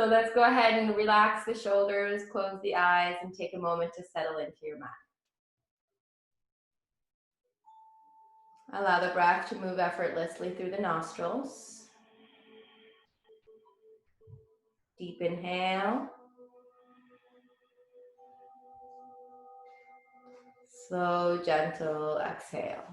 So let's go ahead and relax the shoulders, close the eyes, and take a moment to settle into your mat. Allow the breath to move effortlessly through the nostrils. Deep inhale. Slow, gentle exhale.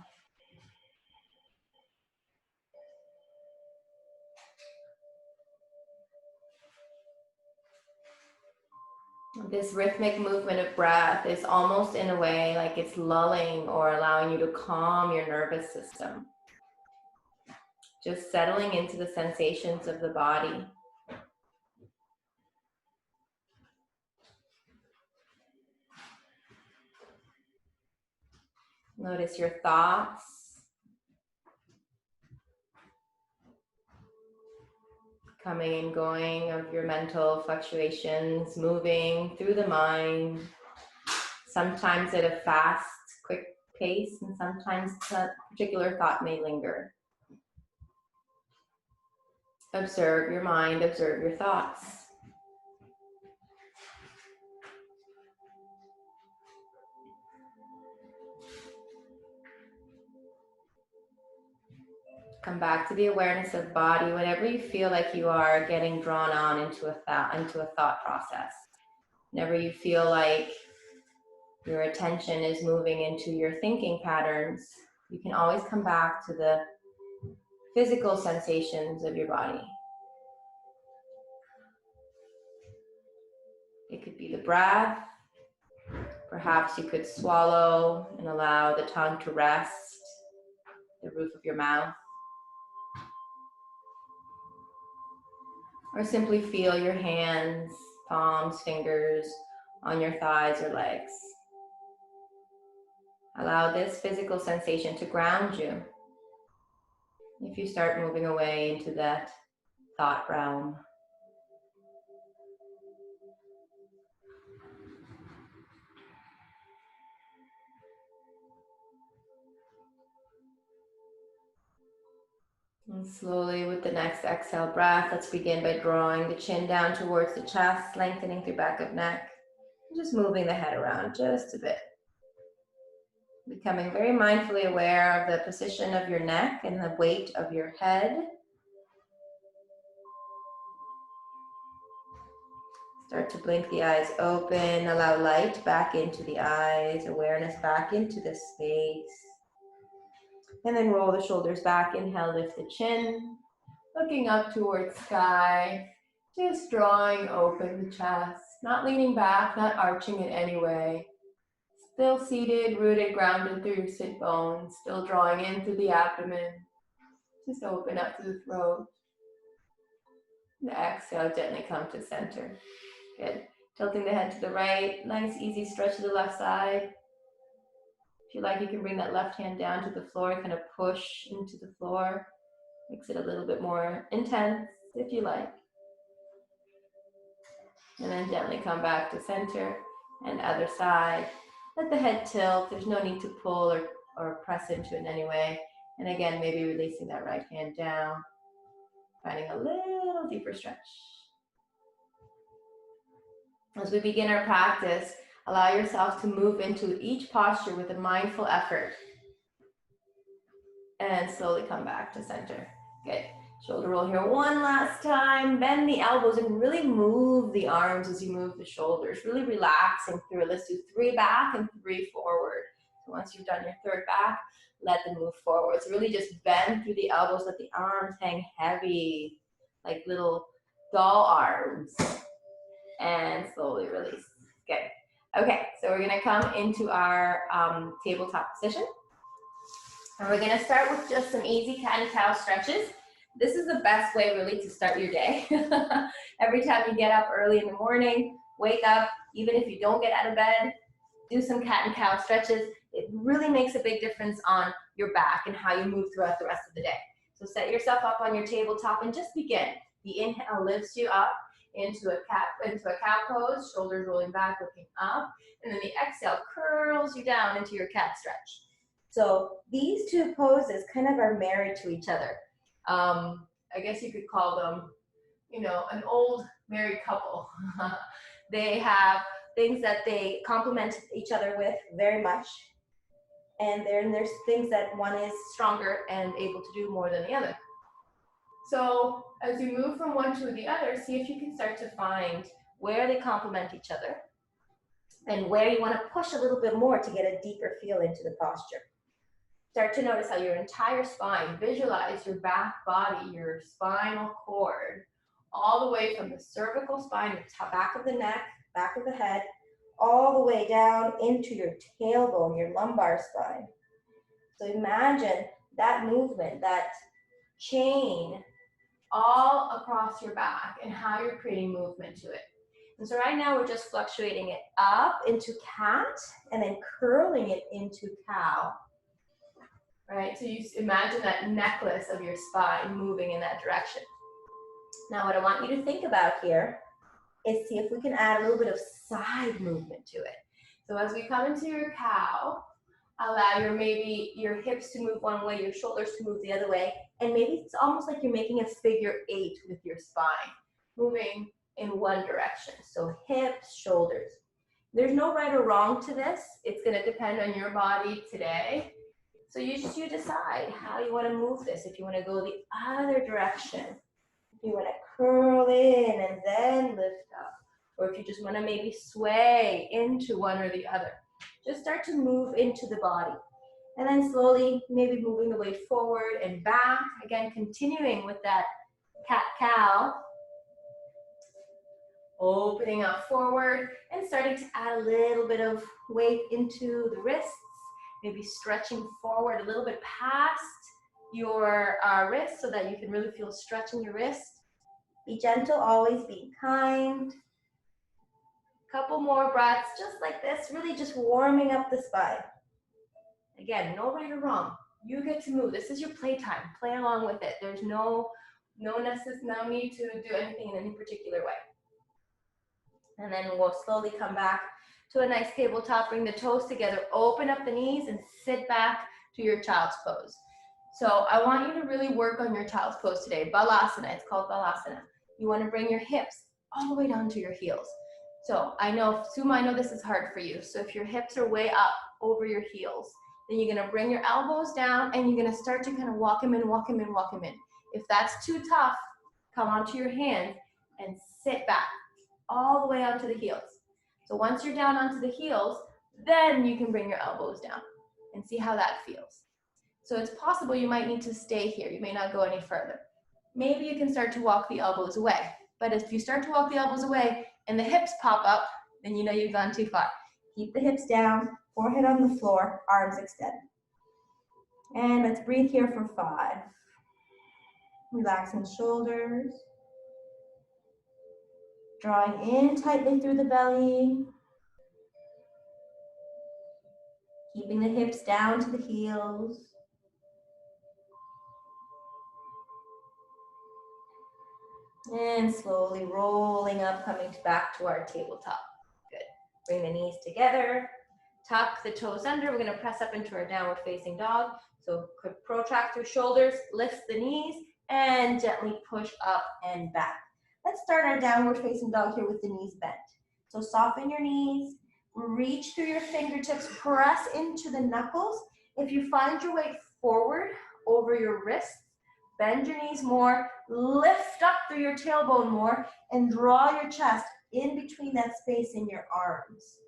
This rhythmic movement of breath is almost in a way like it's lulling or allowing you to calm your nervous system. Just settling into the sensations of the body. Notice your thoughts. Coming and going of your mental fluctuations, moving through the mind, sometimes at a fast, quick pace, and sometimes a particular thought may linger. Observe your mind, observe your thoughts. Come back to the awareness of body whenever you feel like you are getting drawn on into a thought process. Whenever you feel like your attention is moving into your thinking patterns, you can always come back to the physical sensations of your body. It could be the breath. Perhaps you could swallow and allow the tongue to rest the roof of your mouth. Or simply feel your hands, palms, fingers on your thighs or legs. Allow this physical sensation to ground you if you start moving away into that thought realm. And slowly with the next exhale breath, let's begin by drawing the chin down towards the chest, lengthening through back of neck, and just moving the head around just a bit. Becoming very mindfully aware of the position of your neck and the weight of your head. Start to blink the eyes open, allow light back into the eyes, awareness back into the space. And then roll the shoulders back, inhale, lift the chin, looking up towards sky, just drawing open the chest, not leaning back, not arching in any way. Still seated, rooted, grounded through your sit bones, still drawing in through the abdomen. Just open up to the throat. And exhale, gently come to center. Good. Tilting the head to the right, nice easy stretch to the left side. If you like, you can bring that left hand down to the floor and kind of push into the floor. Makes it a little bit more intense if you like. And then gently come back to center and other side. Let the head tilt. There's no need to pull or press into it in any way. And again, maybe releasing that right hand down, finding a little deeper stretch. As we begin our practice, allow yourself to move into each posture with a mindful effort. And slowly come back to center. Good. Shoulder roll here one last time. Bend the elbows and really move the arms as you move the shoulders. Really relaxing through it. Let's do 3 back and 3 forward. So once you've done your 3rd back, let them move forward. So really just bend through the elbows. Let the arms hang heavy, like little doll arms. And slowly release. Good. Okay, so we're gonna come into our tabletop position. And we're gonna start with just some easy cat and cow stretches. This is the best way really to start your day. Every time you get up early in the morning, wake up, even if you don't get out of bed, do some cat and cow stretches. It really makes a big difference on your back and how you move throughout the rest of the day. So set yourself up on your tabletop and just begin. The inhale lifts you up into a cow pose, shoulders rolling back, looking up, and then the exhale curls you down into your cat stretch. So these two poses kind of are married to each other. I guess you could call them, you know, an old married couple. They have things that they complement each other with very much. And then there's things that one is stronger and able to do more than the other. So as you move from one to the other, see if you can start to find where they complement each other and where you want to push a little bit more to get a deeper feel into the posture. Start to notice how your entire spine, visualize your back body, your spinal cord, all the way from the cervical spine, the back of the neck, back of the head, all the way down into your tailbone, your lumbar spine. So imagine that movement, that chain all across your back and how you're creating movement to it. And so right now we're just fluctuating it up into cat and then curling it into cow. Right, so you imagine that necklace of your spine moving in that direction. Now what I want you to think about here is see if we can add a little bit of side movement to it. So as we come into your cow, allow maybe your hips to move one way, your shoulders to move the other way, and maybe it's almost like you're making a figure 8 with your spine, moving in one direction. So hips, shoulders. There's no right or wrong to this. It's gonna depend on your body today. So you decide how you want to move this. If you want to go the other direction, if you want to curl in and then lift up, or if you just want to maybe sway into one or the other. Just start to move into the body. And then slowly, maybe moving the weight forward and back. Again, continuing with that cat-cow. Opening up forward and starting to add a little bit of weight into the wrists. Maybe stretching forward a little bit past your wrist so that you can really feel stretch in your wrist. Be gentle, always be kind. Couple more breaths just like this, really just warming up the spine. Again, no right or wrong. You get to move. This is your playtime. Play along with it. There's no need to do anything in any particular way. And then we'll slowly come back to a nice tabletop, bring the toes together, open up the knees and sit back to your child's pose. So I want you to really work on your child's pose today. Balasana, it's called Balasana. You want to bring your hips all the way down to your heels. So I know, Suma, I know this is hard for you. So if your hips are way up over your heels, then you're gonna bring your elbows down and you're gonna start to kind of walk them in, walk them in, walk them in. If that's too tough, come onto your hands and sit back all the way onto the heels. So once you're down onto the heels, then you can bring your elbows down and see how that feels. So it's possible you might need to stay here. You may not go any further. Maybe you can start to walk the elbows away. But if you start to walk the elbows away and the hips pop up, then you know you've gone too far. Keep the hips down, forehead on the floor, arms extended. And let's breathe here for 5. Relaxing shoulders. Drawing in tightly through the belly. Keeping the hips down to the heels. And slowly rolling up, coming back to our tabletop. Good. Bring the knees together. Tuck the toes under. We're going to press up into our downward facing dog. So protract your shoulders, lift the knees, and gently push up and back. Let's start our downward facing dog here with the knees bent. So soften your knees, reach through your fingertips, press into the knuckles. If you find your weight forward over your wrists, bend your knees more, lift up through your tailbone more, and draw your chest in between that space in your arms.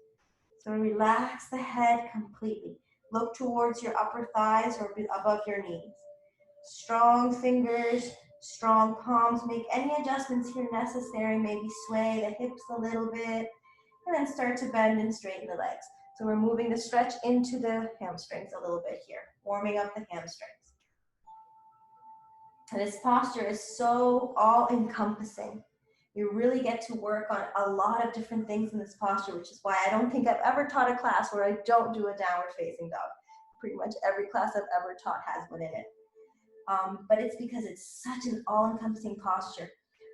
So relax the head completely. Look towards your upper thighs or above your knees. Strong fingers, strong palms. Make any adjustments here necessary. Maybe sway the hips a little bit. And then start to bend and straighten the legs. So we're moving the stretch into the hamstrings a little bit here. Warming up the hamstrings. And this posture is so all-encompassing. You really get to work on a lot of different things in this posture, which is why I don't think I've ever taught a class where I don't do a downward facing dog. Pretty much every class I've ever taught has one in it. But it's because it's such an all-encompassing posture.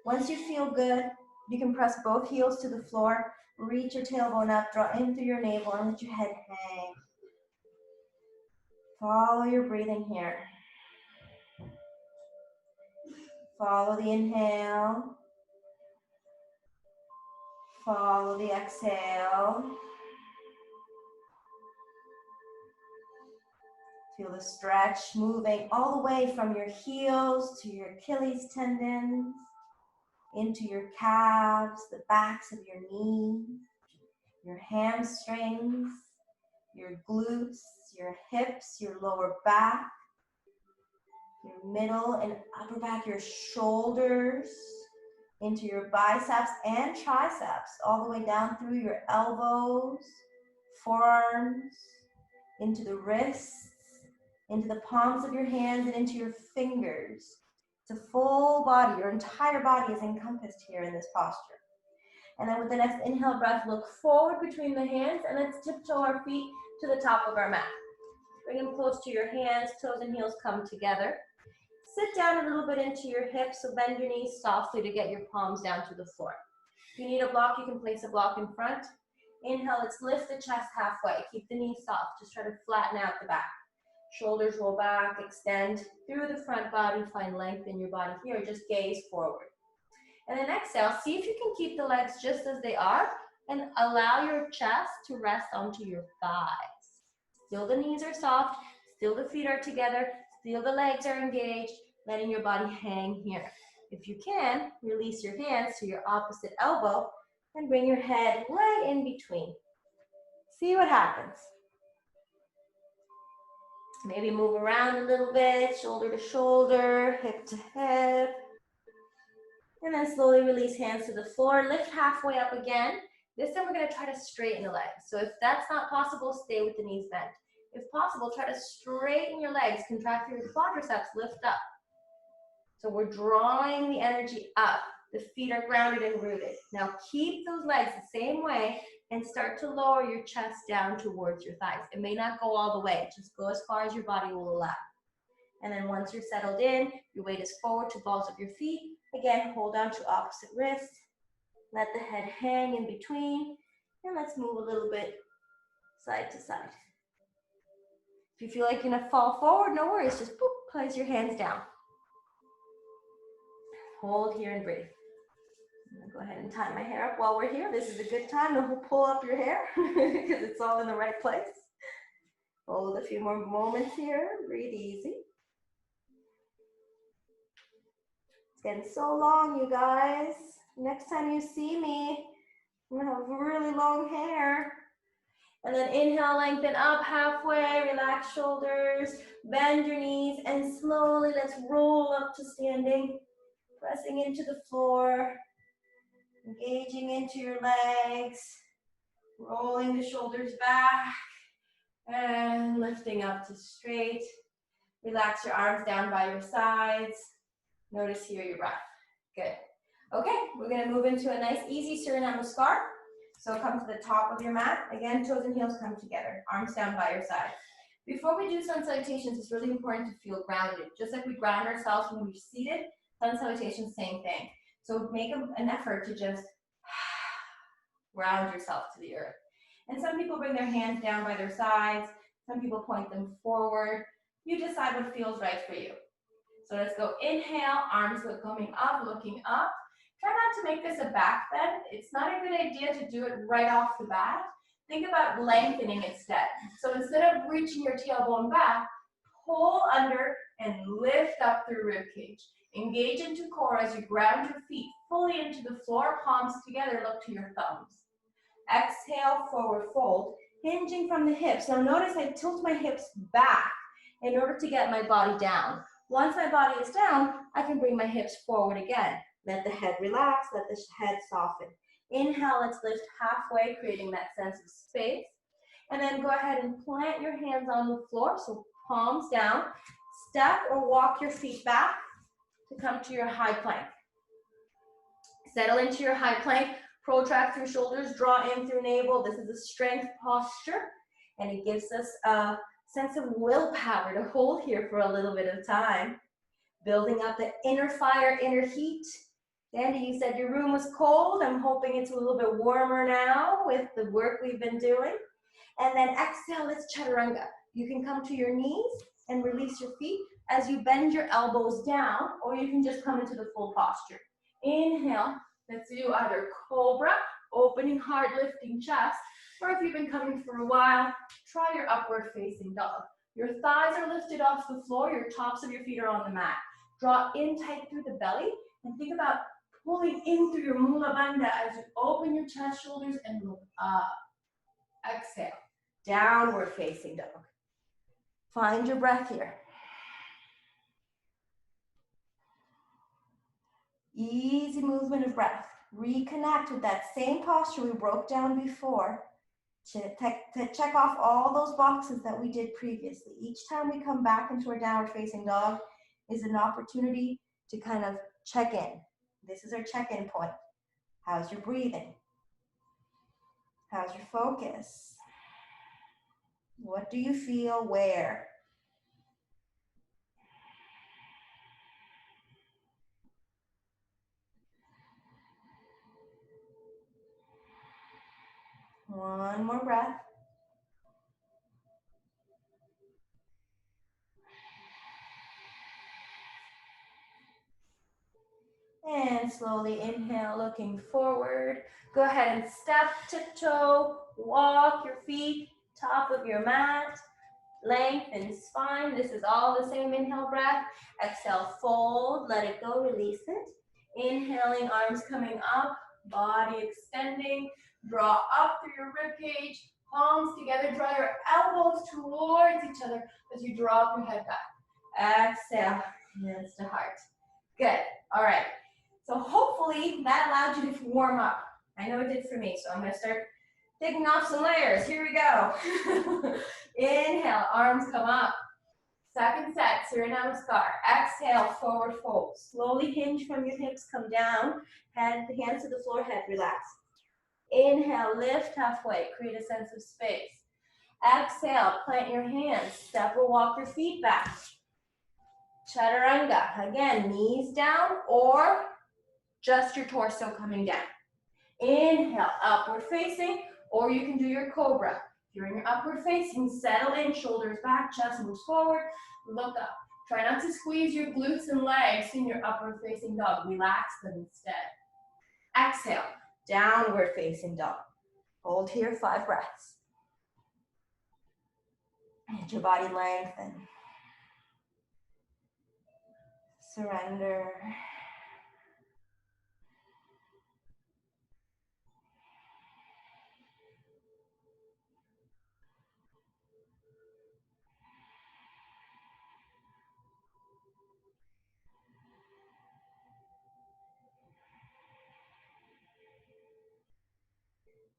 Once you feel good, you can press both heels to the floor, reach your tailbone up, draw in through your navel, and let your head hang. Follow your breathing here. Follow the inhale. Follow the exhale. Feel the stretch moving all the way from your heels to your Achilles tendons, into your calves, the backs of your knees, your hamstrings, your glutes, your hips, your lower back, your middle and upper back, your shoulders, into your biceps and triceps, all the way down through your elbows, forearms, into the wrists, into the palms of your hands, and into your fingers. It's a full body. Your entire body is encompassed here in this posture. And then with the next inhale breath, look forward between the hands, and let's tiptoe our feet to the top of our mat. Bring them close to your hands, toes and heels come together. Sit down a little bit into your hips, so bend your knees softly to get your palms down to the floor. If you need a block, you can place a block in front. Inhale, let's lift the chest halfway. Keep the knees soft, just try to flatten out the back. Shoulders roll back, extend through the front body, find length in your body here, just gaze forward. And then exhale, see if you can keep the legs just as they are and allow your chest to rest onto your thighs. Still the knees are soft, still the feet are together, still the legs are engaged, letting your body hang here. If you can, release your hands to your opposite elbow and bring your head right in between. See what happens. Maybe move around a little bit, shoulder to shoulder, hip to hip. And then slowly release hands to the floor. Lift halfway up again. This time we're going to try to straighten the legs. So if that's not possible, stay with the knees bent. If possible, try to straighten your legs, contract your quadriceps, lift up. So we're drawing the energy up. The feet are grounded and rooted. Now keep those legs the same way and start to lower your chest down towards your thighs. It may not go all the way. Just go as far as your body will allow. And then once you're settled in, your weight is forward to balls of your feet. Again, hold on to opposite wrist. Let the head hang in between. And let's move a little bit side to side. If you feel like you're gonna fall forward, no worries. Just boop, place your hands down. Hold here and breathe. I'm gonna go ahead and tie my hair up while we're here. This is a good time to pull up your hair because it's all in the right place. Hold a few more moments here. Breathe easy. It's getting so long, you guys. Next time you see me, I'm gonna have really long hair. And then inhale, lengthen up halfway, relax shoulders, bend your knees, and slowly let's roll up to standing, pressing into the floor, engaging into your legs, rolling the shoulders back, and lifting up to straight. Relax your arms down by your sides. Notice here your breath. Good. Okay, we're gonna move into a nice, easy Suriname scarf. So come to the top of your mat. Again, toes and heels come together, arms down by your side. Before we do sun salutations, it's really important to feel grounded. Just like we ground ourselves when we're seated, sun salutations, same thing. So make an effort to just ground yourself to the earth. And some people bring their hands down by their sides. Some people point them forward. You decide what feels right for you. So let's go. Inhale, arms coming up, looking up. Try not to make this a back bend. It's not a good idea to do it right off the bat. Think about lengthening instead. So instead of reaching your tailbone back, pull under and lift up through rib cage. Engage into core as you ground your feet fully into the floor, palms together, look to your thumbs. Exhale, forward fold, hinging from the hips. Now notice I tilt my hips back in order to get my body down. Once my body is down, I can bring my hips forward again. Let the head relax, let the head soften. Inhale, let's lift halfway, creating that sense of space. And then go ahead and plant your hands on the floor, so palms down. Step or walk your feet back to come to your high plank. Settle into your high plank, protract through shoulders, draw in through navel. This is a strength posture, and it gives us a sense of willpower to hold here for a little bit of time. Building up the inner fire, inner heat. Sandy, you said your room was cold. I'm hoping it's a little bit warmer now with the work we've been doing. And then exhale, let's chaturanga. You can come to your knees and release your feet as you bend your elbows down, or you can just come into the full posture. Inhale, let's do either cobra opening heart, lifting chest. Or if you've been coming for a while, try your upward facing dog. Your thighs are lifted off the floor, your tops of your feet are on the mat. Draw in tight through the belly and think about pulling in through your mula bandha as you open your chest, shoulders, and look up. Exhale, downward facing dog. Find your breath here. Easy movement of breath. Reconnect with that same posture we broke down before to check off all those boxes that we did previously. Each time we come back into our downward facing dog is an opportunity to kind of check in. This is our check-in point. How's your breathing? How's your focus? What do you feel where? One more breath. And slowly inhale, looking forward. Go ahead and step, tiptoe, walk your feet, top of your mat. Lengthen spine. This is all the same inhale breath. Exhale, fold, let it go, release it. Inhaling, arms coming up, body extending. Draw up through your rib cage, palms together. Draw your elbows towards each other as you drop your head back. Exhale, hands to heart. Good. All right. So hopefully that allowed you to warm up. I know it did for me, so I'm going to start taking off some layers. Here we go. Inhale, arms come up. Second set, Surya Namaskar. Exhale, forward fold. Slowly hinge from your hips, come down. Head, the hands to the floor, head relax. Inhale, lift halfway, create a sense of space. Exhale, plant your hands, step or walk your feet back. Chaturanga, again, knees down or just your torso coming down. Inhale, upward facing, or you can do your cobra. If you're in your upward facing, settle in, shoulders back, chest moves forward, look up. Try not to squeeze your glutes and legs in your upward facing dog. Relax them instead. Exhale, downward facing dog. Hold here, 5 breaths. Let your body lengthen. Surrender.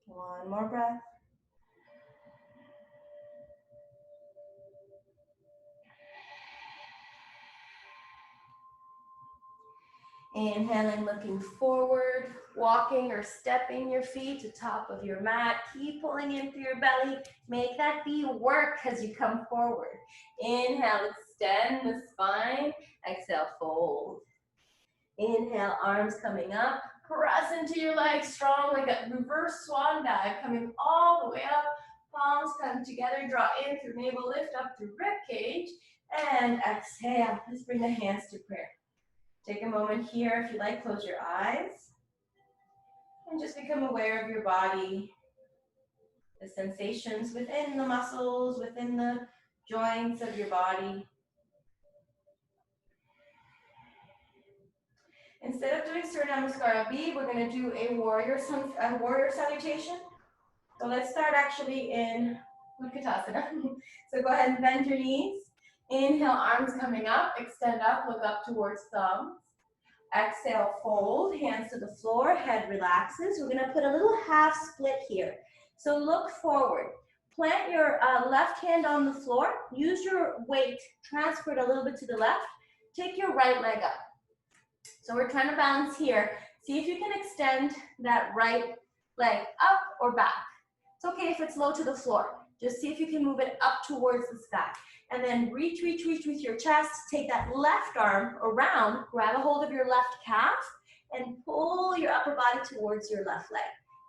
One more breath. Inhaling, looking forward, walking or stepping your feet to top of your mat. Keep pulling in through your belly. Make that be work as you come forward. Inhale, extend the spine. Exhale, fold. Inhale, arms coming up. Press into your legs strong like a reverse swan dive, coming all the way up. Palms come together, draw in through navel, lift up through rib cage. And exhale, let's bring the hands to prayer. Take a moment here, if you like, close your eyes. And just become aware of your body, the sensations within the muscles, within the joints of your body. Instead of doing Surya Namaskar B, we're going to do a warrior salutation. So let's start actually in Utkatasana. So go ahead and bend your knees. Inhale, arms coming up, extend up, look up towards thumbs. Exhale, fold, hands to the floor, head relaxes. We're gonna put a little half split here. So look forward. Plant your left hand on the floor. Use your weight, transfer it a little bit to the left. Take your right leg up. So we're trying to balance here. See if you can extend that right leg up or back. It's okay if it's low to the floor. Just see if you can move it up towards the sky. And then reach with your chest. Take that left arm around, grab a hold of your left calf, and pull your upper body towards your left leg.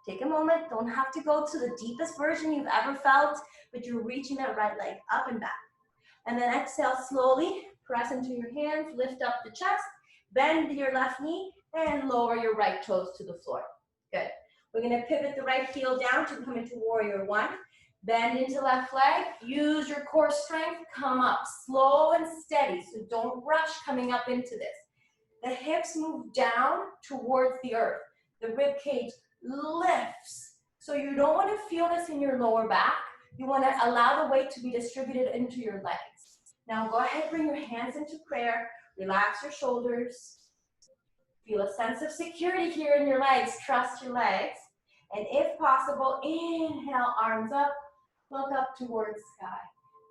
Take a moment. Don't have to go to the deepest version you've ever felt, but you're reaching that right leg up and back. And then exhale slowly. Press into your hands. Lift up the chest. Bend your left knee and lower your right toes to the floor. Good. We're gonna pivot the right heel down to come into warrior one. Bend into left leg, use your core strength, come up slow and steady, so don't rush coming up into this. The hips move down towards the earth. The rib cage lifts. So you don't want to feel this in your lower back. You want to allow the weight to be distributed into your legs. Now go ahead, bring your hands into prayer, relax your shoulders. Feel a sense of security here in your legs, trust your legs. And if possible, inhale, arms up, look up towards sky.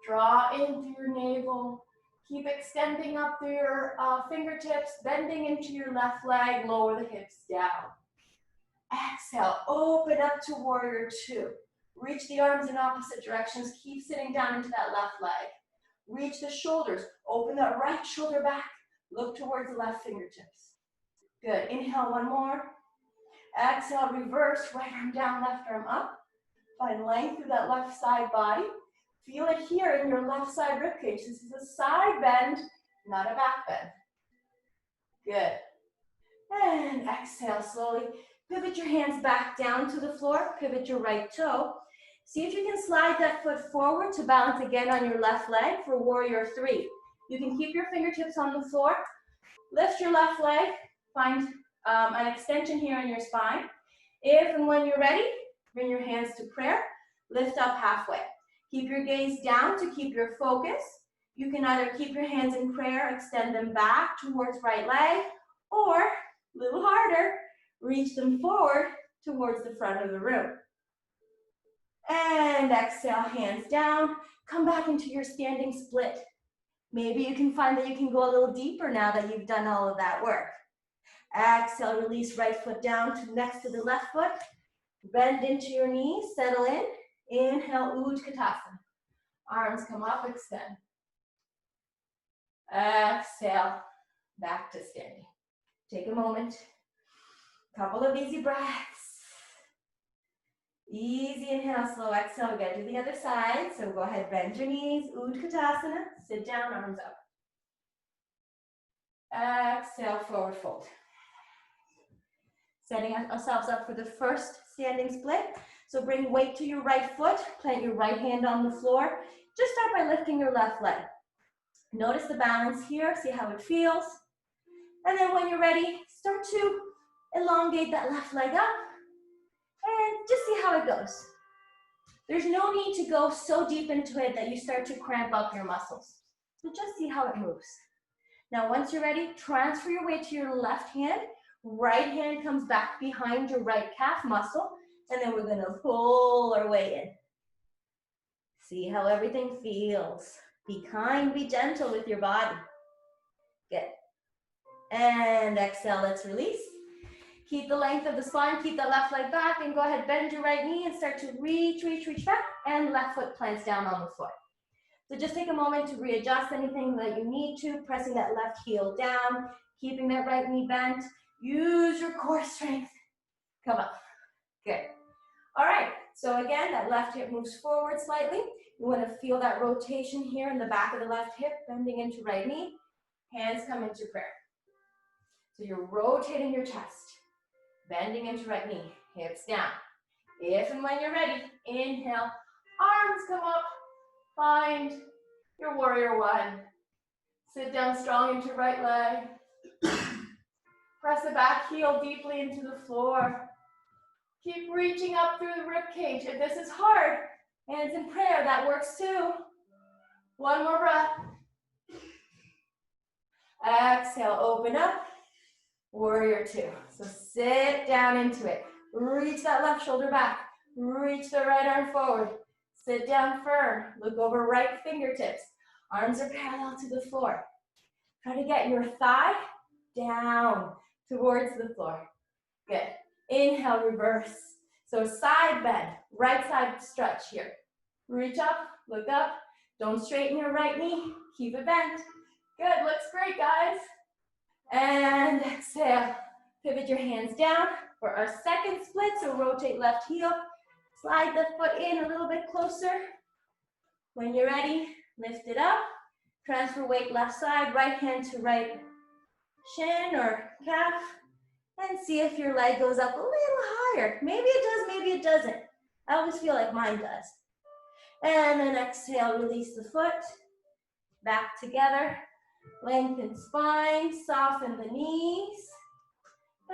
Draw in through your navel. Keep extending up through your fingertips, bending into your left leg, lower the hips down. Exhale, open up to warrior two. Reach the arms in opposite directions, keep sitting down into that left leg. Reach the shoulders, open that right shoulder back, look towards the left fingertips. Good, inhale, one more. Exhale, reverse, right arm down, left arm up. Find length through that left side body. Feel it here in your left side ribcage. This is a side bend, not a back bend. Good. And exhale slowly. Pivot your hands back down to the floor. Pivot your right toe. See if you can slide that foot forward to balance again on your left leg for warrior three. You can keep your fingertips on the floor. Lift your left leg. Find an extension here in your spine. If and when you're ready, bring your hands to prayer. Lift up halfway. Keep your gaze down to keep your focus. You can either keep your hands in prayer, extend them back towards right leg, or, a little harder, reach them forward towards the front of the room. And exhale, hands down. Come back into your standing split. Maybe you can find that you can go a little deeper now that you've done all of that work. Exhale, release right foot down to next to the left foot. Bend into your knees, settle in. Inhale, Utkatasana. Arms come up, extend. Exhale, back to standing. Take a moment. Couple of easy breaths. Easy inhale, slow exhale. We gotta do the other side. So go ahead, bend your knees, Utkatasana. Sit down, arms up. Exhale, forward fold. Setting ourselves up for the first standing split. So bring weight to your right foot, plant your right hand on the floor. Just start by lifting your left leg. Notice the balance here, see how it feels. And then when you're ready, start to elongate that left leg up and just see how it goes. There's no need to go so deep into it that you start to cramp up your muscles. So just see how it moves. Now once you're ready, transfer your weight to your left hand. Right hand comes back behind your right calf muscle. And then we're gonna pull our way in. See how everything feels. Be kind, be gentle with your body. Good. And exhale, let's release. Keep the length of the spine, keep the left leg back, and go ahead, bend your right knee and start to reach back, and left foot plants down on the floor. So just take a moment to readjust anything that you need to, pressing that left heel down, keeping that right knee bent. Use your core strength. Come up. Good. All right, so again, that left hip moves forward slightly. You want to feel that rotation here in the back of the left hip, bending into right knee. Hands come into prayer. So you're rotating your chest, bending into right knee, hips down. If and when you're ready, inhale, arms come up, find your warrior one. Sit down strong into right leg. Press the back heel deeply into the floor. Keep reaching up through the rib cage. If this is hard, hands in prayer, that works too. One more breath. Exhale, open up. Warrior two. So sit down into it. Reach that left shoulder back. Reach the right arm forward. Sit down firm. Look over right fingertips. Arms are parallel to the floor. Try to get your thigh down towards the floor. Good. Inhale, reverse. So side bend, right side stretch here. Reach up, look up. Don't straighten your right knee. Keep it bent. Good, looks great, guys. And exhale. Pivot your hands down for our second split. So rotate left heel. Slide the foot in a little bit closer. When you're ready, lift it up. Transfer weight left side, right hand to right shin or calf. And see if your leg goes up a little higher. Maybe it does, maybe it doesn't. I always feel like mine does. And then exhale, release the foot. Back together. Lengthen spine, soften the knees.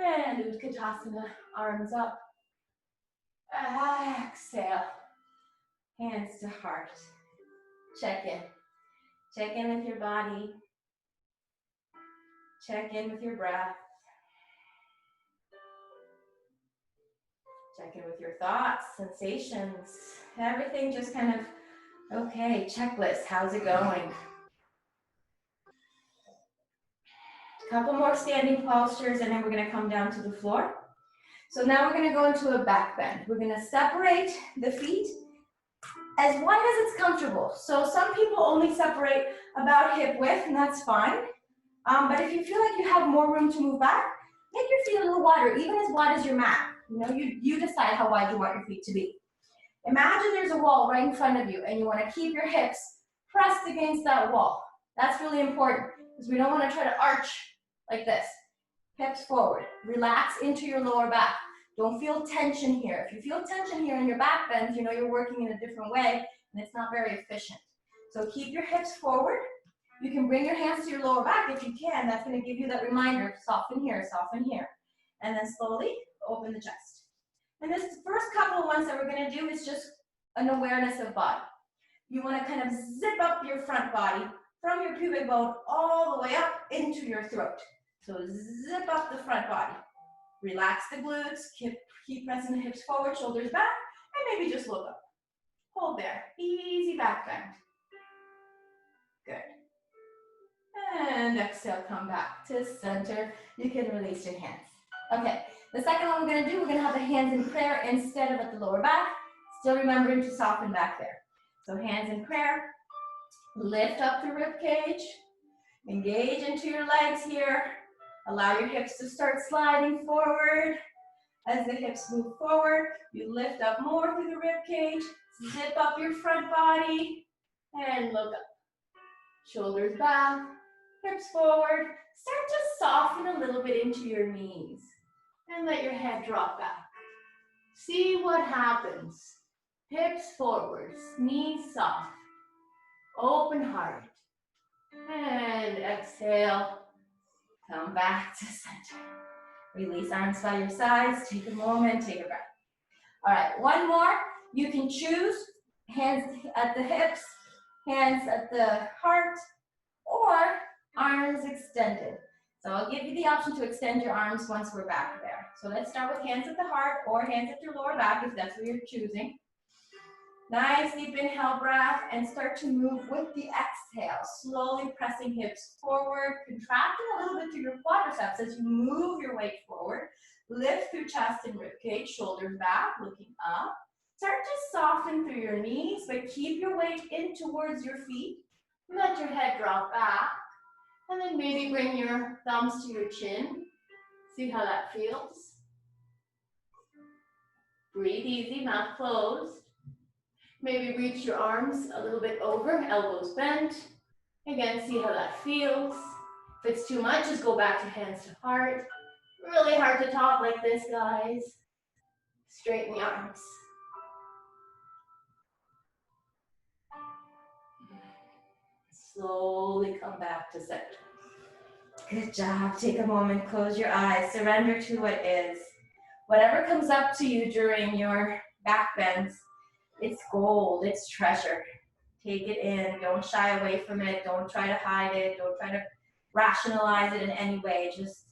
And Utkatasana, arms up. Exhale. Hands to heart. Check in. Check in with your body. Check in with your breath. Check in with your thoughts, sensations, everything just kind of, okay, checklist, how's it going? A couple more standing postures and then we're gonna come down to the floor. So now we're gonna go into a back bend. We're gonna separate the feet as wide as it's comfortable. So some people only separate about hip width and that's fine. But if you feel like you have more room to move back, make your feet a little wider, even as wide as your mat. You know, you decide how wide you want your feet to be. Imagine there's a wall right in front of you and you want to keep your hips pressed against that wall. That's really important because we don't want to try to arch like this. Hips forward. Relax into your lower back. Don't feel tension here. If you feel tension here in your back bends, you know you're working in a different way and it's not very efficient. So keep your hips forward. You can bring your hands to your lower back if you can. That's going to give you that reminder, soften here, soften here. And then slowly open the chest. And this first couple of ones that we're going to do is just an awareness of body. You want to kind of zip up your front body from your pubic bone all the way up into your throat. So zip up the front body. Relax the glutes, keep pressing the hips forward, shoulders back, and maybe just look up. Hold there, easy back bend. Good. And exhale, come back to center. You can release your hands. Okay, the second one we're going to do, we're going to have the hands in prayer instead of at the lower back. Still remembering to soften back there. So hands in prayer. Lift up the rib cage. Engage into your legs here. Allow your hips to start sliding forward. As the hips move forward, you lift up more through the rib cage. Zip up your front body. And look up. Shoulders back. Hips forward. Start to soften a little bit into your knees. And let your head drop back. See what happens. Hips forward, knees soft. Open heart. And exhale. Come back to center. Release arms by your sides. Take a moment, take a breath. All right, one more. You can choose hands at the hips, hands at the heart, or arms extended. So I'll give you the option to extend your arms once we're back there. So let's start with hands at the heart or hands at your lower back if that's what you're choosing. Nice deep inhale breath and start to move with the exhale, slowly pressing hips forward, contracting a little bit through your quadriceps as you move your weight forward. Lift through chest and ribcage, shoulders back, looking up. Start to soften through your knees, but keep your weight in towards your feet. Let your head drop back. And then maybe bring your thumbs to your chin. See how that feels. Breathe easy, mouth closed. Maybe reach your arms a little bit over, elbows bent. Again, see how that feels. If it's too much, just go back to hands to heart. Really hard to talk like this, guys. Straighten the arms. Slowly come back to center. Good job. Take a moment, close your eyes, surrender to what is. Whatever comes up to you during your back bends, it's gold, it's treasure. Take it in, don't shy away from it, don't try to hide it, don't try to rationalize it in any way, just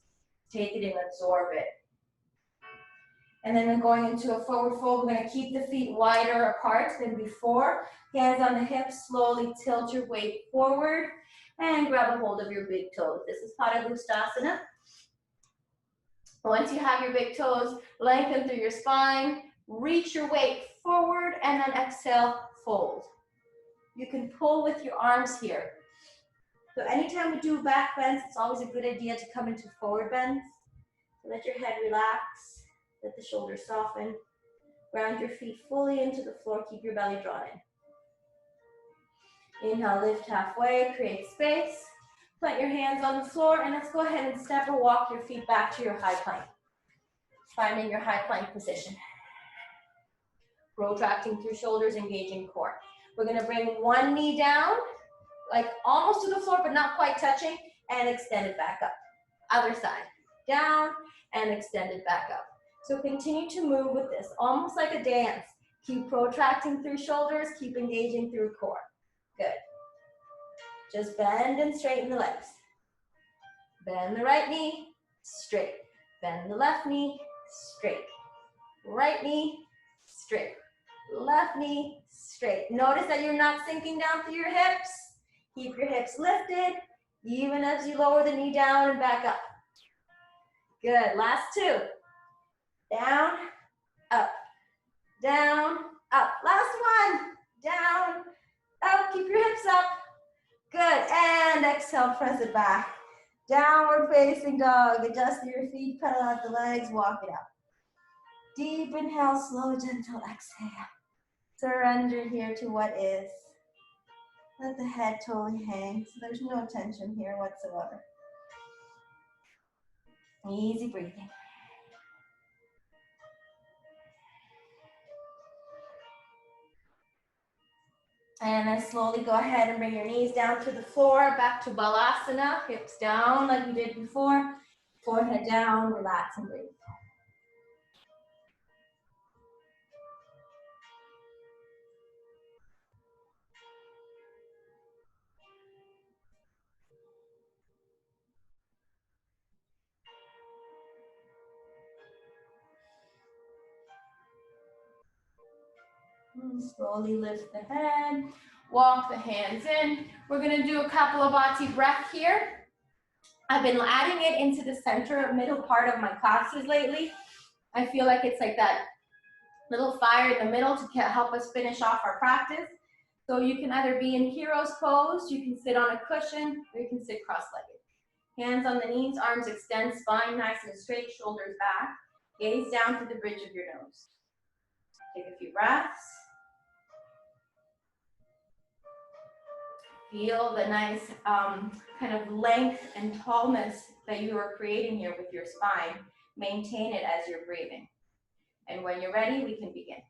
take it in, absorb it. And then going into a forward fold, we're gonna keep the feet wider apart than before. Hands on the hips, slowly tilt your weight forward and grab a hold of your big toes. This is Padangusthasana. Once you have your big toes, lengthen through your spine, reach your weight forward, and then exhale, fold. You can pull with your arms here. So anytime we do back bends, it's always a good idea to come into forward bends. So let your head relax, let the shoulders soften. Ground your feet fully into the floor, keep your belly drawn in. Inhale, lift halfway, create space. Plant your hands on the floor, and let's go ahead and step or walk your feet back to your high plank. Finding your high plank position. Protracting through shoulders, engaging core. We're gonna bring one knee down, like almost to the floor, but not quite touching, and extend it back up. Other side, down, and extend it back up. So continue to move with this, almost like a dance. Keep protracting through shoulders, keep engaging through core. Good. Just bend and straighten the legs. Bend the right knee, straight. Bend the left knee, straight. Right knee, straight. Left knee, straight. Notice that you're not sinking down through your hips. Keep your hips lifted, even as you lower the knee down and back up. Good, last two. Down, up, down, up. Last one, down, up. Keep your hips up. Good, and exhale, press it back. Downward facing dog. Adjust your feet, pedal out the legs, walk it out. Deep inhale, slow, gentle exhale. Surrender here to what is. Let the head totally hang, so there's no tension here whatsoever. Easy breathing. And then slowly go ahead and bring your knees down to the floor, back to Balasana, hips down like we did before. Forehead down, relax and breathe. And slowly lift the head, walk the hands in. We're gonna do a Kapalabhati breath here. I've been adding it into the center, middle part of my classes lately. I feel like it's like that little fire in the middle to help us finish off our practice. So you can either be in hero's pose, you can sit on a cushion, or you can sit cross-legged. Hands on the knees, arms extend, spine nice and straight, shoulders back. Gaze down to the bridge of your nose. Take a few breaths. Feel the nice kind of length and tallness that you are creating here with your spine. Maintain it as you're breathing. And when you're ready, we can begin.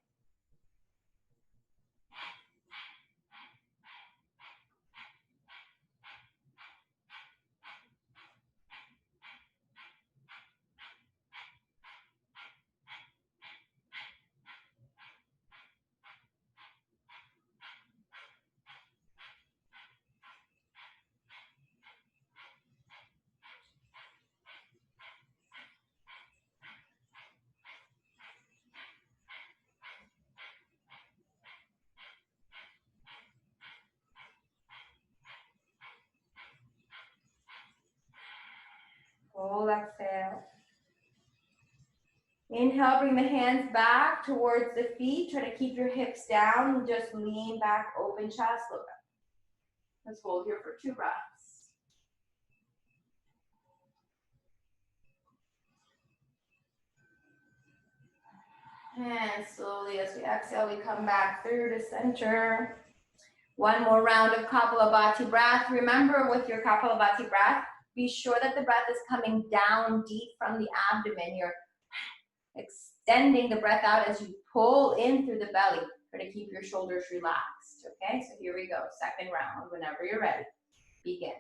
Full exhale. Inhale, bring the hands back towards the feet. Try to keep your hips down. Just lean back, open chest, look up. Let's hold here for 2 breaths. And slowly as we exhale, we come back through to center. One more round of Kapalabhati breath. Remember with your Kapalabhati breath, be sure that the breath is coming down deep from the abdomen. You're extending the breath out as you pull in through the belly. Try to keep your shoulders relaxed, okay? So here we go, second round. Whenever you're ready, begin.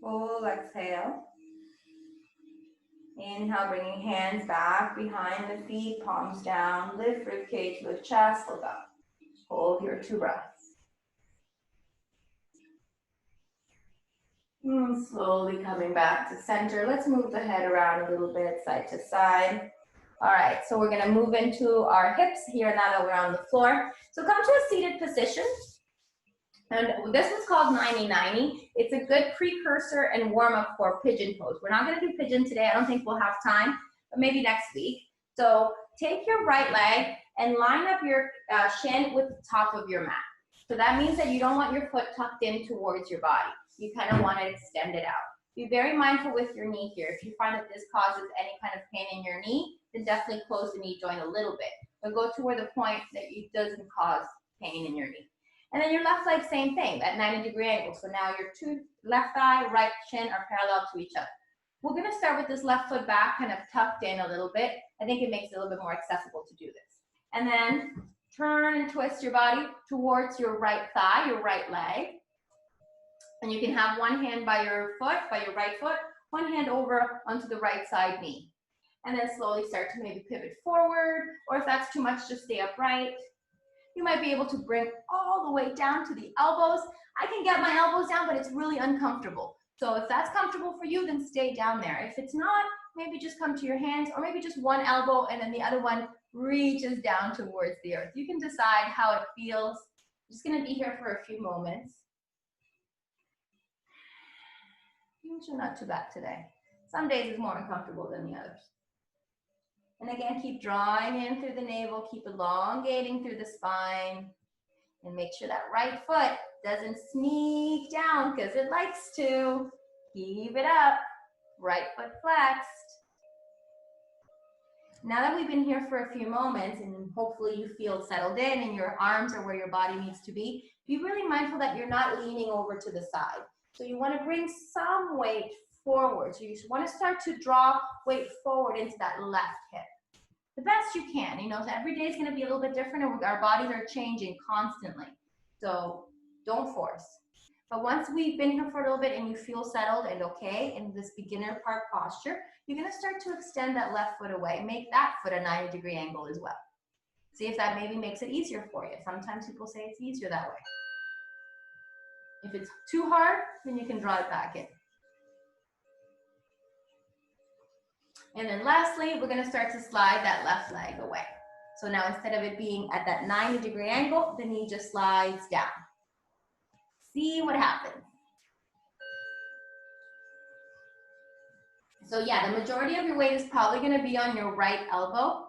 Full exhale. Inhale, bringing hands back behind the feet, palms down, lift ribcage, lift chest, look up. Hold here, 2 breaths. Slowly coming back to center. Let's move the head around a little bit, side to side. All right, so we're gonna move into our hips here now that we're on the floor. So come to a seated position. And this is called 90-90. It's a good precursor and warm up for pigeon pose. We're not gonna do pigeon today. I don't think we'll have time, but maybe next week. So take your right leg and line up your shin with the top of your mat. So that means that you don't want your foot tucked in towards your body. You kind of want to extend it out. Be very mindful with your knee here. If you find that this causes any kind of pain in your knee, then definitely close the knee joint a little bit. But go to where the point that it doesn't cause pain in your knee. And then your left leg, same thing, at 90-degree angle. So now your left thigh, right shin are parallel to each other. We're going to start with this left foot back, kind of tucked in a little bit. I think it makes it a little bit more accessible to do this. And then turn and twist your body towards your right thigh, your right leg. And you can have one hand by your foot, by your right foot, one hand over onto the right side knee. And then slowly start to maybe pivot forward, or if that's too much, just stay upright. You might be able to bring all the way down to the elbows. I can get my elbows down, but it's really uncomfortable. So if that's comfortable for you, then stay down there. If it's not, maybe just come to your hands, or maybe just one elbow and then the other one reaches down towards the earth. You can decide how it feels. I'm just gonna be here for a few moments. Usually not too bad today. Some days it's more uncomfortable than the others. And again, keep drawing in through the navel, keep elongating through the spine, and make sure that right foot doesn't sneak down because it likes to. Keep it up, right foot flexed. Now that we've been here for a few moments and hopefully you feel settled in and your arms are where your body needs to be really mindful that you're not leaning over to the side. So you want to bring some weight forward. So you want to start to draw weight forward into that left hip. The best you can, you know, so every day is going to be a little bit different and our bodies are changing constantly. So don't force. But once we've been here for a little bit and you feel settled and okay in this beginner part posture, you're going to start to extend that left foot away. Make that foot a 90-degree angle as well. See if that maybe makes it easier for you. Sometimes people say it's easier that way. If it's too hard, then you can draw it back in. And then lastly, we're going to start to slide that left leg away. So now instead of it being at that 90-degree angle, the knee just slides down. See what happens. So yeah, the majority of your weight is probably going to be on your right elbow,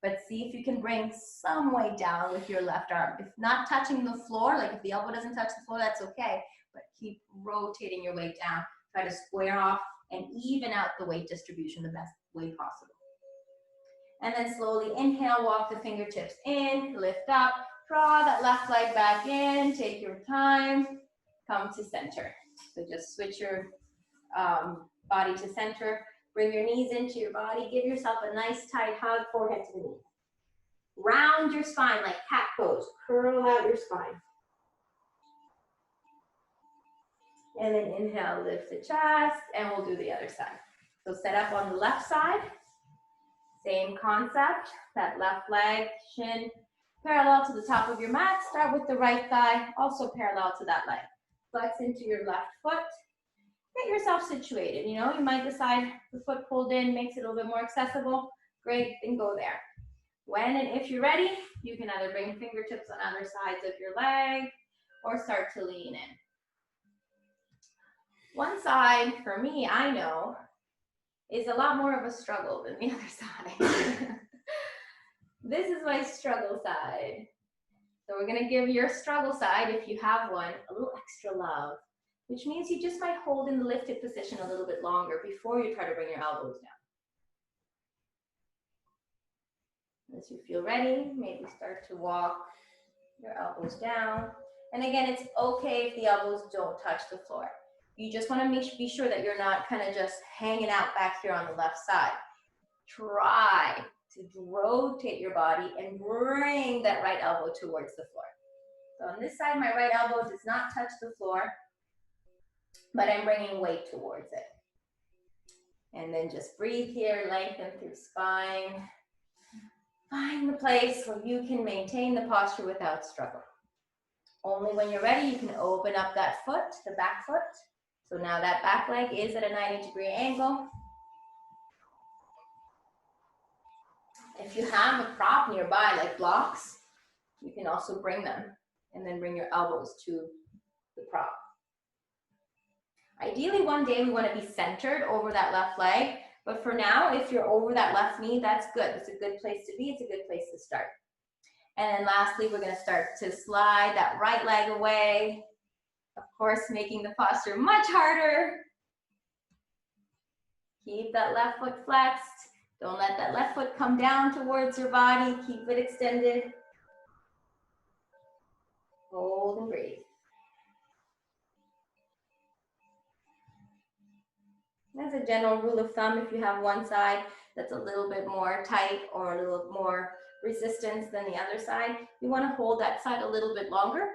but see if you can bring some weight down with your left arm. If not touching the floor, like if the elbow doesn't touch the floor, that's okay, but keep rotating your weight down. Try to square off and even out the weight distribution the best way possible. And then slowly inhale, walk the fingertips in, lift up, draw that left leg back in, take your time, come to center. So just switch your body to center, bring your knees into your body, give yourself a nice tight hug, forehead to the knee. Round your spine like cat pose, curl out your spine. And then inhale, lift the chest, and we'll do the other side. So set up on the left side, same concept, that left leg, shin, parallel to the top of your mat. Start with the right thigh, also parallel to that leg. Flex into your left foot. Get yourself situated, you know, you might decide the foot pulled in makes it a little bit more accessible. Great, then go there. When and if you're ready, you can either bring fingertips on other sides of your leg or start to lean in. One side, for me, I know, is a lot more of a struggle than the other side. This is my struggle side. So we're gonna give your struggle side, if you have one, a little extra love, which means you just might hold in the lifted position a little bit longer before you try to bring your elbows down. As you feel ready, maybe start to walk your elbows down. And again, it's okay if the elbows don't touch the floor. You just want to be sure that you're not kind of just hanging out back here on the left side. Try to rotate your body and bring that right elbow towards the floor. So on this side, my right elbow does not touch the floor, but I'm bringing weight towards it. And then just breathe here, lengthen through spine. Find the place where you can maintain the posture without struggle. Only when you're ready, you can open up that foot, the back foot. So now that back leg is at a 90-degree angle. If you have a prop nearby, like blocks, you can also bring them and then bring your elbows to the prop. Ideally, one day we want to be centered over that left leg, but for now, if you're over that left knee, that's good. It's a good place to be. It's a good place to start. And then lastly, we're going to start to slide that right leg away. Of course, making the posture much harder. Keep that left foot flexed. Don't let that left foot come down towards your body. Keep it extended. Hold and breathe. As a general rule of thumb, if you have one side that's a little bit more tight or a little more resistance than the other side, you want to hold that side a little bit longer.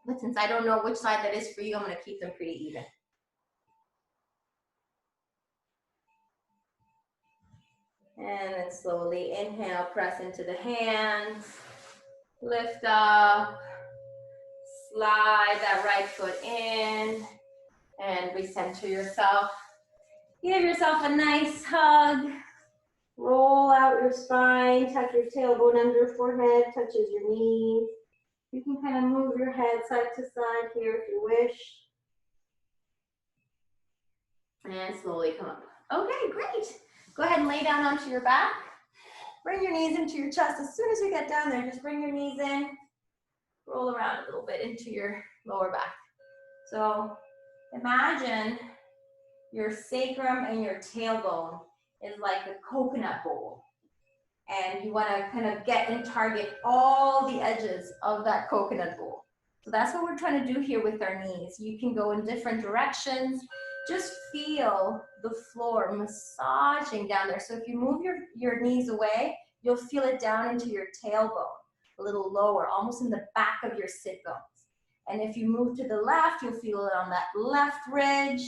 But since I don't know which side that is for you, I'm going to keep them pretty even. And then slowly inhale, press into the hands, lift up, slide that right foot in, and recenter yourself. Give yourself a nice hug. Roll out your spine, tuck your tailbone under your forehead, touches your knees. You can kind of move your head side to side here if you wish. And slowly come up. Okay, great. Go ahead and lay down onto your back. Bring your knees into your chest. As soon as you get down there, just bring your knees in. Roll around a little bit into your lower back. So imagine your sacrum and your tailbone is like a coconut bowl. And you want to kind of get and target all the edges of that coconut bowl. So that's what we're trying to do here with our knees. You can go in different directions. Just feel the floor massaging down there. So if you move your knees away, you'll feel it down into your tailbone, a little lower, almost in the back of your sit bones. And if you move to the left, you'll feel it on that left ridge.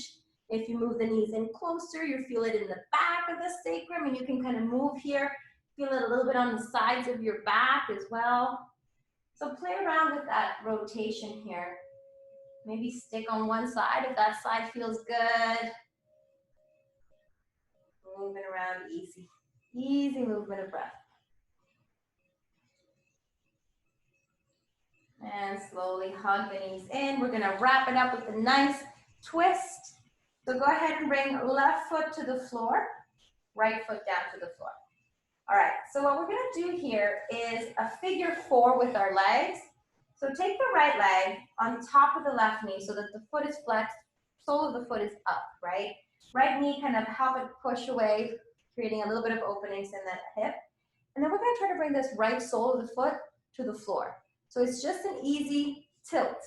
If you move the knees in closer, you'll feel it in the back of the sacrum, and you can kind of move here, feel it a little bit on the sides of your back as well. So play around with that rotation here. Maybe stick on one side if that side feels good. Moving around easy. Easy movement of breath. And slowly hug the knees in. We're gonna wrap it up with a nice twist. So go ahead and bring left foot to the floor, right foot down to the floor. All right, so what we're gonna do here is a figure 4 with our legs. So take the right leg on top of the left knee so that the foot is flexed, sole of the foot is up, right? Right knee kind of help it push away, creating a little bit of openings in that hip. And then we're gonna try to bring this right sole of the foot to the floor. So it's just an easy tilt.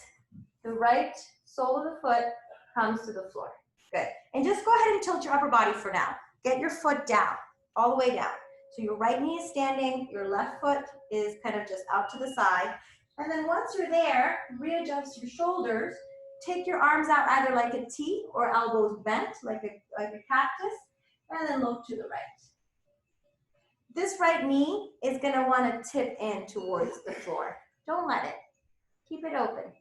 The right sole of the foot comes to the floor. Good. And just go ahead and tilt your upper body for now. Get your foot down, all the way down. So your right knee is standing, your left foot is kind of just out to the side. And then once you're there, readjust your shoulders. Take your arms out either like a T or elbows bent like a cactus, and then look to the right. This right knee is gonna wanna tip in towards the floor. Don't let it. Keep it open.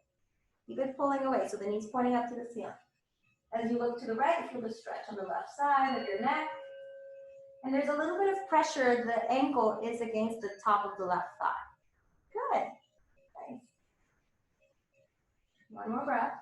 Keep it pulling away so the knee's pointing up to the ceiling. As you look to the right, feel the stretch on the left side of your neck. And there's a little bit of pressure. The ankle is against the top of the left thigh. Good. Nice. One more breath.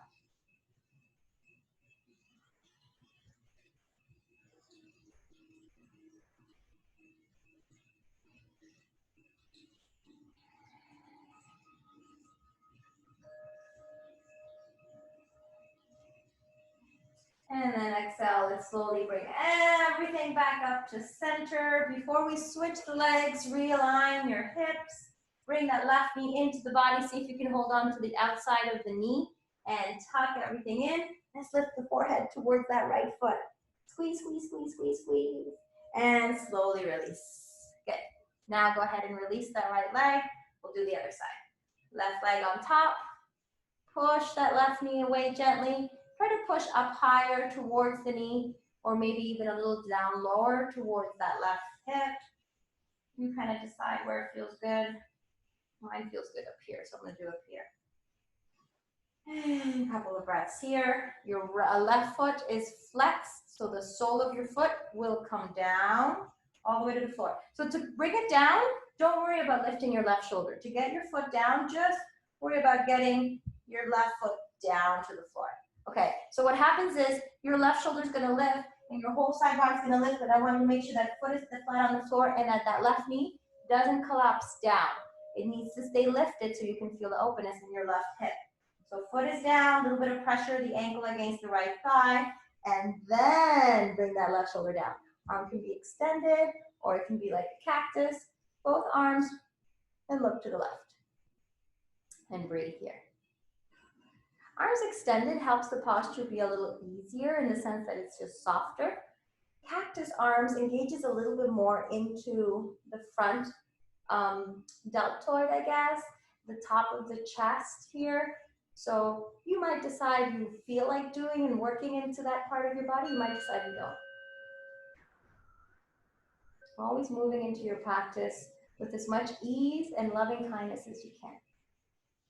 And then exhale, let's slowly bring everything back up to center. Before we switch the legs, realign your hips. Bring that left knee into the body. See if you can hold on to the outside of the knee and tuck everything in. Let's lift the forehead towards that right foot. Squeeze, squeeze, squeeze, squeeze, squeeze. And slowly release. Good. Now go ahead and release that right leg. We'll do the other side. Left leg on top. Push that left knee away gently. Try to push up higher towards the knee. or maybe even a little down lower towards that left hip. You kind of decide where it feels good. Mine feels good up here, so I'm gonna do up here. And a couple of breaths here. Your left foot is flexed, so the sole of your foot will come down all the way to the floor. So to bring it down, don't worry about lifting your left shoulder. To get your foot down, just worry about getting your left foot down to the floor. Okay, so what happens is your left shoulder is gonna lift and your whole side body's gonna lift, but I want you to make sure that foot is flat on the floor and that left knee doesn't collapse down. It needs to stay lifted so you can feel the openness in your left hip. So foot is down, a little bit of pressure, the ankle against the right thigh, and then bring that left shoulder down. Arm can be extended, or it can be like a cactus. Both arms, and look to the left. And breathe here. Arms extended helps the posture be a little easier in the sense that it's just softer. Cactus arms engages a little bit more into the front deltoid, I guess, the top of the chest here. So you might decide you feel like doing and working into that part of your body. You might decide you don't. Always moving into your practice with as much ease and loving kindness as you can.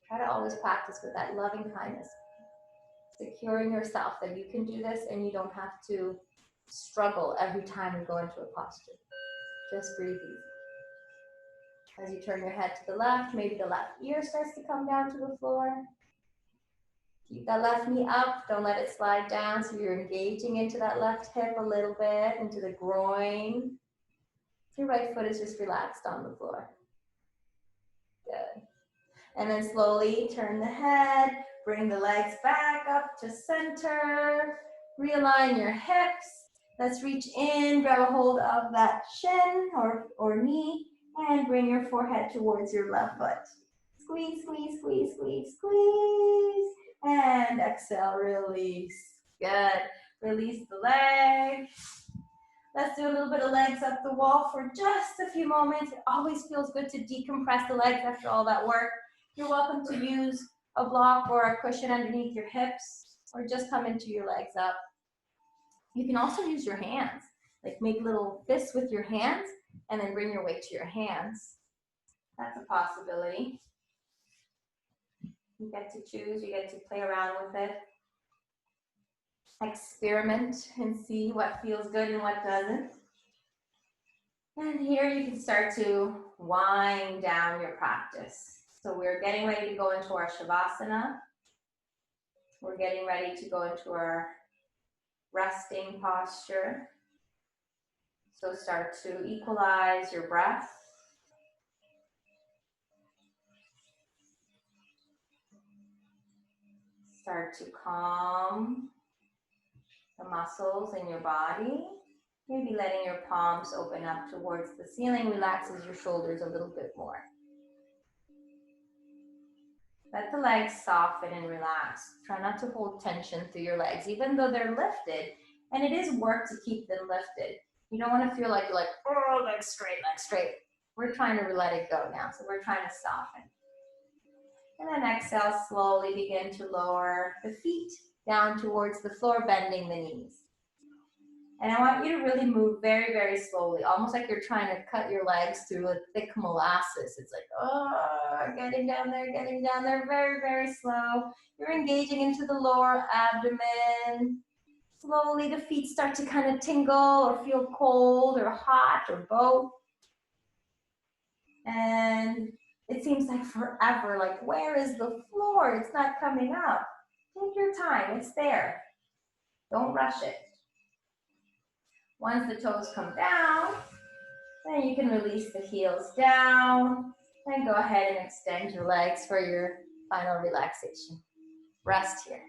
Try to always practice with that loving kindness. Securing yourself that you can do this and you don't have to struggle every time you go into a posture. Just breathe easy. As you turn your head to the left, maybe the left ear starts to come down to the floor. Keep that left knee up, don't let it slide down, so you're engaging into that left hip a little bit, into the groin. Your right foot is just relaxed on the floor. Good. And then slowly turn the head, bring the legs back up to center, realign your hips. Let's reach in, grab a hold of that shin or knee, and bring your forehead towards your left foot. Squeeze, squeeze, squeeze, squeeze, squeeze. And exhale, release. Good. Release the leg. Let's do a little bit of legs up the wall for just a few moments. It always feels good to decompress the legs after all that work. You're welcome to use a block or a cushion underneath your hips, or just come into your legs up. You can also use your hands, like make little fists with your hands, and then bring your weight to your hands. That's a possibility. You get to choose, you get to play around with it. Experiment and see what feels good and what doesn't. And here you can start to wind down your practice. So we're getting ready to go into our Shavasana. We're getting ready to go into our resting posture. So start to equalize your breath. Start to calm the muscles in your body. Maybe letting your palms open up towards the ceiling relaxes your shoulders a little bit more. Let the legs soften and relax. Try not to hold tension through your legs, even though they're lifted. And it is work to keep them lifted. You don't want to feel like you're like, oh, legs straight, legs straight. We're trying to let it go now. So we're trying to soften. And then exhale, slowly begin to lower the feet down towards the floor, bending the knees. And I want you to really move very, very slowly, almost like you're trying to cut your legs through a thick molasses. It's like, oh, getting down there, very, very slow. You're engaging into the lower abdomen. Slowly the feet start to kind of tingle or feel cold or hot or both. And it seems like forever, like where is the floor? It's not coming up. Take your time, it's there. Don't rush it. Once the toes come down, then you can release the heels down and go ahead and extend your legs for your final relaxation. Rest here.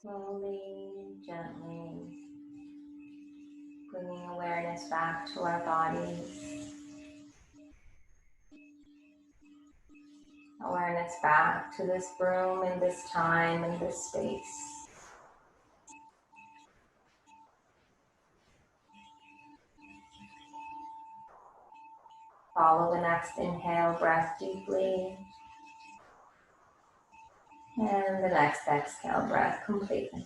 Slowly, gently, bringing awareness back to our bodies. Awareness back to this room and this time and this space. Follow the next inhale, breath deeply. And the next exhale, breath completely.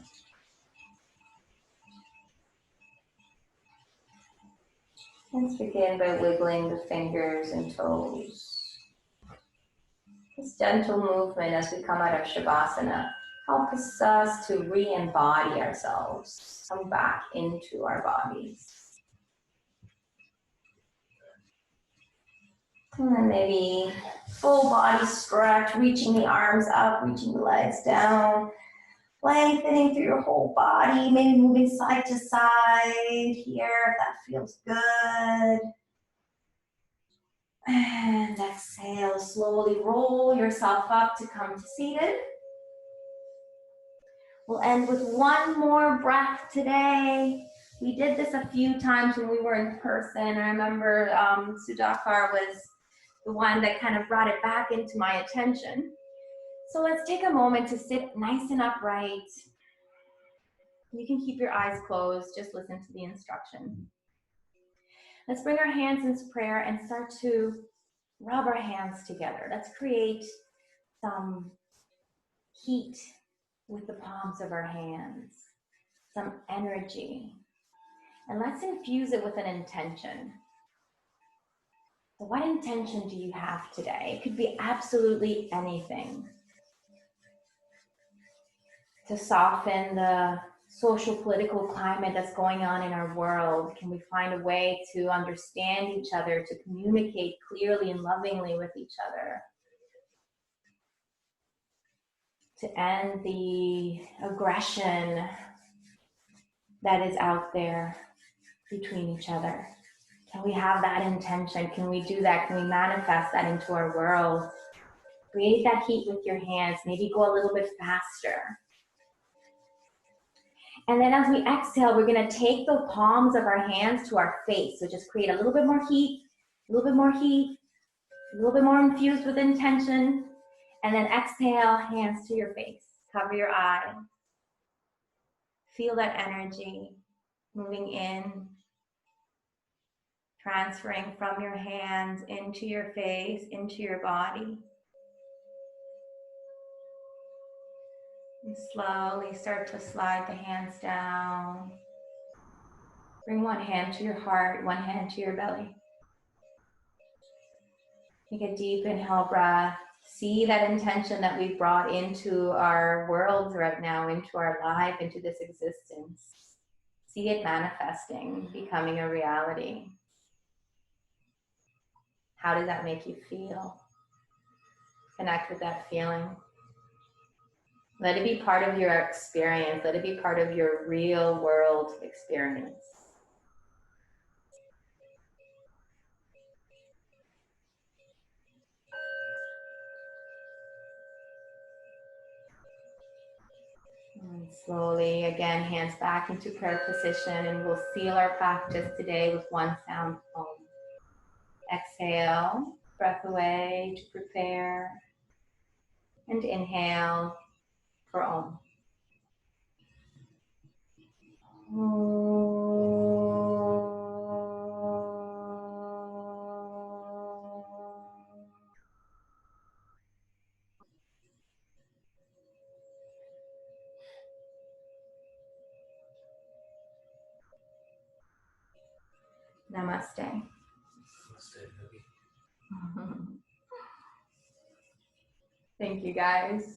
Let's begin by wiggling the fingers and toes. This gentle movement as we come out of Shavasana helps us to re-embody ourselves, come back into our bodies. And then maybe full body stretch, reaching the arms up, reaching the legs down, lengthening through your whole body, maybe moving side to side here if that feels good. And exhale, slowly roll yourself up to come to seated. We'll end with one more breath today. We did this a few times when we were in person. I remember Sudhakar was the one that kind of brought it back into my attention. So let's take a moment to sit nice and upright. You can keep your eyes closed, just listen to the instruction. Let's bring our hands into prayer and start to rub our hands together. Let's create some heat with the palms of our hands, some energy, and let's infuse it with an intention. So what intention do you have today? It could be absolutely anything. To soften the social political climate that's going on in our world, can we find a way to understand each other, to communicate clearly and lovingly with each other? To end the aggression that is out there between each other. Can we have that intention? Can we do that? Can we manifest that into our world? Create that heat with your hands. Maybe go a little bit faster. And then as we exhale, we're going to take the palms of our hands to our face. So just create a little bit more heat, a little bit more heat, a little bit more infused with intention. And then exhale, hands to your face. Cover your eyes. Feel that energy moving in, transferring from your hands into your face, into your body. And slowly start to slide the hands down. Bring one hand to your heart, one hand to your belly. Take a deep inhale breath. See that intention that we've brought into our world right now, into our life, into this existence. See it manifesting, becoming a reality. How does that make you feel? Connect with that feeling. Let it be part of your experience. Let it be part of your real world experience. And slowly, again, hands back into prayer position, and we'll seal our practice today with one sound Om. Exhale, breath away to prepare, and inhale for Om. Namaste. Namaste, Yogi. Thank you guys.